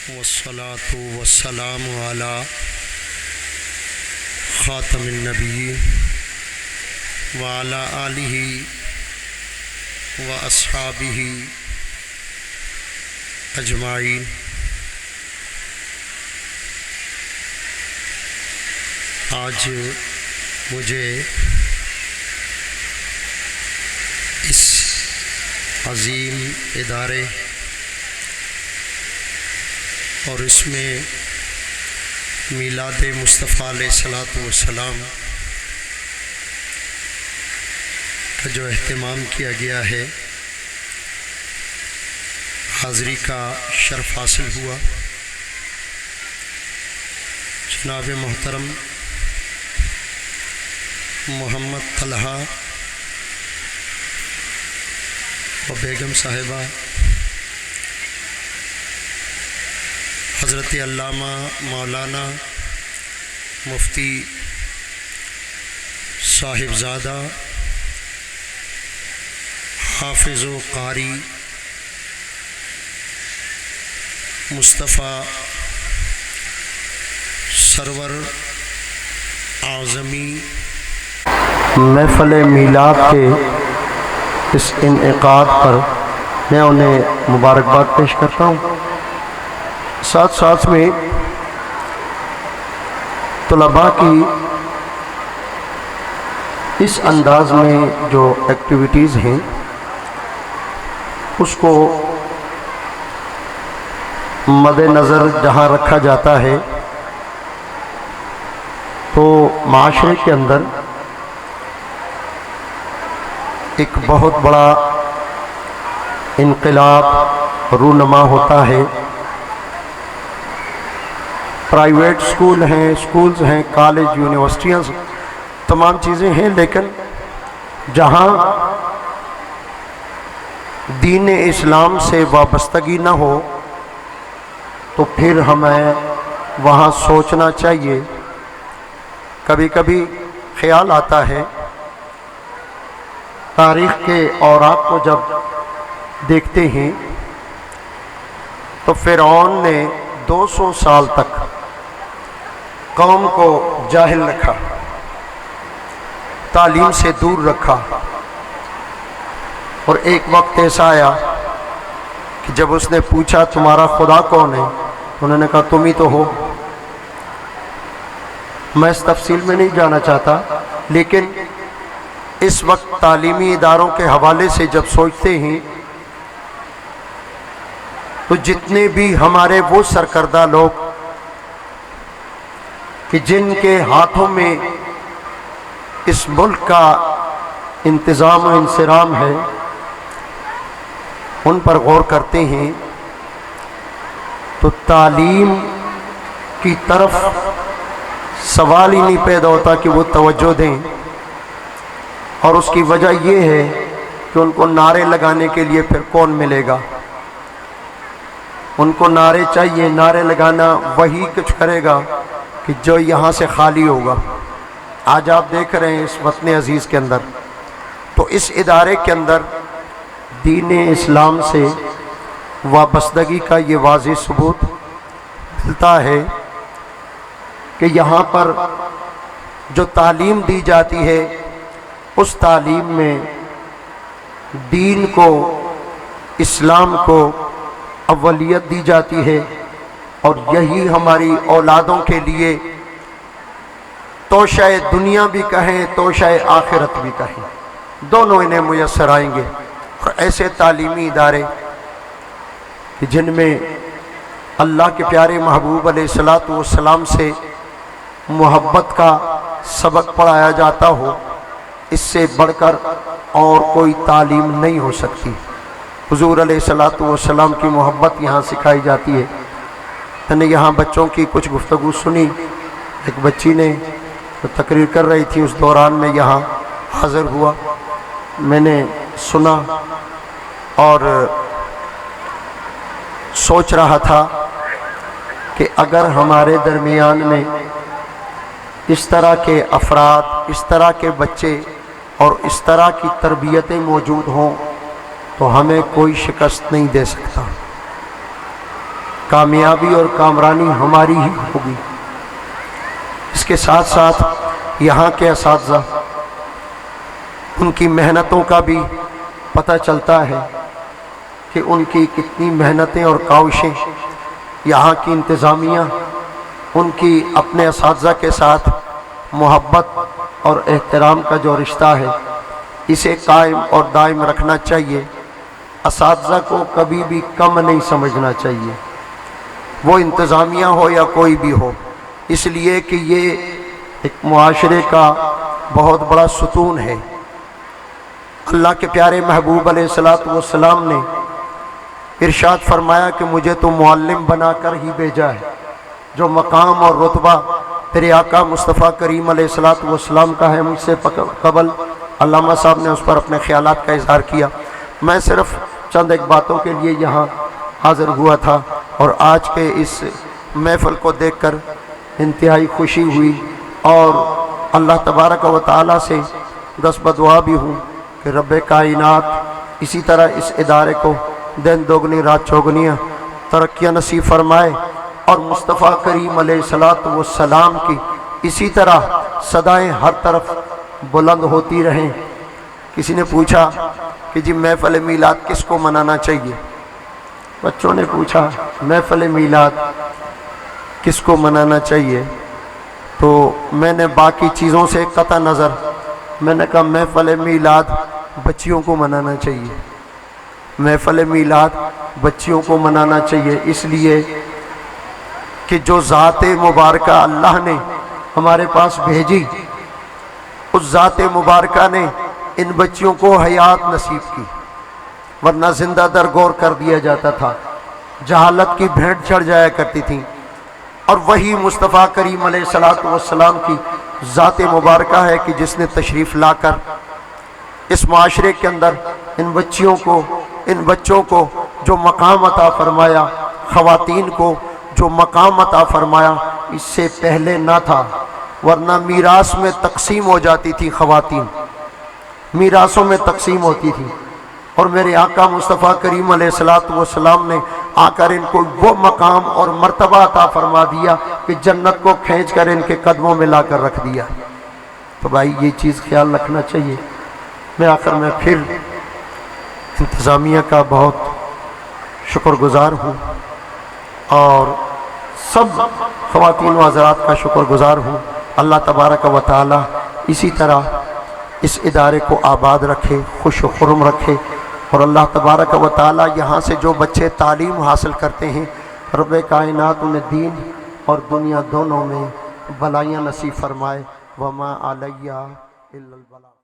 والصلاة والسلام على خاتم النبیین وعلى آلہ واصحابہ اجمعین۔ آج مجھے اس عظیم ادارے اور اس میں میلاد مصطفیٰ علیہ الصلوۃ والسلام کا جو اہتمام کیا گیا ہے، حاضری کا شرف حاصل ہوا۔ جناب محترم محمد طلحہ و بیگم صاحبہ، حضرت علامہ مولانا مفتی صاحبزادہ حافظ و قاری مصطفیٰ سرور اعظمی محفل میلاد کے اس انعقاد پر میں انہیں مبارکباد پیش کرتا ہوں۔ ساتھ ساتھ میں طلباء کی اس انداز میں جو ایکٹیویٹیز ہیں اس کو مد نظر جہاں رکھا جاتا ہے تو معاشرے کے اندر ایک بہت بڑا انقلاب رونما ہوتا ہے۔ پرائیویٹ اسکولز ہیں، کالج، یونیورسٹیاں، تمام چیزیں ہیں، لیکن جہاں دین اسلام سے وابستگی نہ ہو تو پھر ہمیں وہاں سوچنا چاہیے۔ کبھی کبھی خیال آتا ہے، تاریخ کے اوراق کو جب دیکھتے ہیں تو فرعون نے 200 سال تک قوم کو جاہل رکھا، تعلیم سے دور رکھا، اور ایک وقت ایسا آیا کہ جب اس نے پوچھا تمہارا خدا کون ہے، انہوں نے کہا تم ہی تو ہو۔ میں اس تفصیل میں نہیں جانا چاہتا، لیکن اس وقت تعلیمی اداروں کے حوالے سے جب سوچتے ہیں تو جتنے بھی ہمارے وہ سرکردہ لوگ کہ جن کے ہاتھوں میں اس ملک کا انتظام و انصرام ہے، ان پر غور کرتے ہیں تو تعلیم کی طرف سوال ہی نہیں پیدا ہوتا کہ وہ توجہ دیں، اور اس کی وجہ یہ ہے کہ ان کو نعرے لگانے کے لیے پھر کون ملے گا؟ ان کو نعرے چاہیے، نعرے لگانا وہی کچھ کرے گا کہ جو یہاں سے خالی ہوگا۔ آج آپ دیکھ رہے ہیں اس وطن عزیز کے اندر، تو اس ادارے کے اندر دین اسلام سے وابستگی کا یہ واضح ثبوت ملتا ہے کہ یہاں پر جو تعلیم دی جاتی ہے اس تعلیم میں دین کو، اسلام کو اولیت دی جاتی ہے، اور یہی ہماری اولادوں کے لیے توشہ دنیا بھی کہیں، توشہ آخرت بھی کہیں، دونوں انہیں میسر آئیں گے۔ اور ایسے تعلیمی ادارے کہ جن میں اللہ کے پیارے محبوب علیہ الصلوۃ والسلام سے محبت کا سبق پڑھایا جاتا ہو، اس سے بڑھ کر اور کوئی تعلیم نہیں ہو سکتی۔ حضور علیہ الصلوۃ والسلام کی محبت یہاں سکھائی جاتی ہے۔ میں نے یہاں بچوں کی کچھ گفتگو سنی، ایک بچی نے تقریر کر رہی تھی، اس دوران میں یہاں حاضر ہوا، میں نے سنا اور سوچ رہا تھا کہ اگر ہمارے درمیان میں اس طرح کے افراد، اس طرح کے بچے اور اس طرح کی تربیتیں موجود ہوں تو ہمیں کوئی شکست نہیں دے سکتا۔ कामयाबी और कामरानी हमारी ही होगी। इसके साथ साथ यहाँ के असातिज़ा, उनकी मेहनतों का भी पता चलता है कि उनकी कितनी मेहनतें और काविशें। यहाँ की इंतज़ामिया, उनकी अपने असातिज़ा के साथ मोहब्बत और एहतराम का जो रिश्ता है, इसे कायम और दायम रखना चाहिए। असातिज़ा को कभी भी कम नहीं समझना चाहिए, वो इंतज़ामिया हो या कोई भी हो, इसलिए कि ये एक मुआशरे का बहुत बड़ा सुतून है। अल्लाह के प्यारे महबूब अलैहिस्सलातु वस्सलाम ने इरशाद फरमाया कि मुझे तो मुअल्लिम बनाकर ही भेजा है। जो मकाम और रुतबा तेरे आका मुस्तफ़ा करीम अलैहिस्सलातु वस्सलाम का है, मुझसे कबल अल्लामा साहब ने उस पर अपने ख्यालात का इजहार किया। मैं सिर्फ चंद एक बातों के लिए यहाँ हाज़िर हुआ था और आज के इस महफ़िल को देखकर इंतहाई खुशी हुई और अल्लाह तबारक व तआला से दस बदुआ भी हूँ कि रब्बे कायनात इसी तरह इस इदारे को दिन दोगनी रात चौगनियाँ तरक्कियाँ नसीब फरमाए और मुस्तफ़ा करीम अलैहिस्सलातु वस्सलाम की इसी तरह सदाएं हर तरफ बुलंद होती रहें। किसी ने पूछा कि जी महफ़िल मीलाद किसको मनाना चाहिए? बच्चों ने पूछा महफ़िल मीलाद किसको मनाना चाहिए? तो मैंने बाकी चीज़ों से कता नज़र मैंने कहा महफ़िल मीलाद बच्चियों को मनाना चाहिए। महफ़िल मीलाद बच्चियों को मनाना चाहिए इसलिए कि जो ज़ाते मुबारका अल्लाह ने हमारे पास भेजी, उस ज़ाते मुबारका ने इन बच्चियों को हयात नसीब की, वरना जिंदा दरगोर कर दिया जाता था, जहालत की भेंट चढ़ जाया करती थी। और वही मुस्तफ़ा करीम अलैहिस्सलातु वस्सलाम की ज़ाते मुबारका है कि जिसने तशरीफ़ लाकर इस माशरे के अंदर इन बच्चों को जो मकाम अता फरमाया, ख़वातीन को जो मकाम अता फरमाया, इससे पहले ना था। वरना मीरास में तकसीम हो जाती थी, ख़वातीन मीरासों में तकसीम होती थी और मेरे आका मुस्तफ़ा करीम अलैहिस्सलातु वस्सलाम ने आकर इनको वो मकाम और मर्तबा अता फरमा दिया कि जन्नत को खींच कर इनके कदमों में लाकर रख दिया। तो भाई ये चीज़ ख्याल रखना चाहिए। मैं आखिर में फिर इंतज़ामिया का बहुत शुक्रगुज़ार हूँ और सब ख़वातीन व हज़रात का शुक्रगुज़ार हूँ। अल्लाह तबारक व तआला इसी तरह इस इदारे को आबाद रखे, खुश खुर्म रखे और अल्लाह तबारक व तआला यहाँ से जो बच्चे तालीम हासिल करते हैं, रब्बे कायनात उन्हें दीन और दुनिया दोनों में भलाइयाँ नसीब फरमाए। वमा अलैया इल्लल बलाग।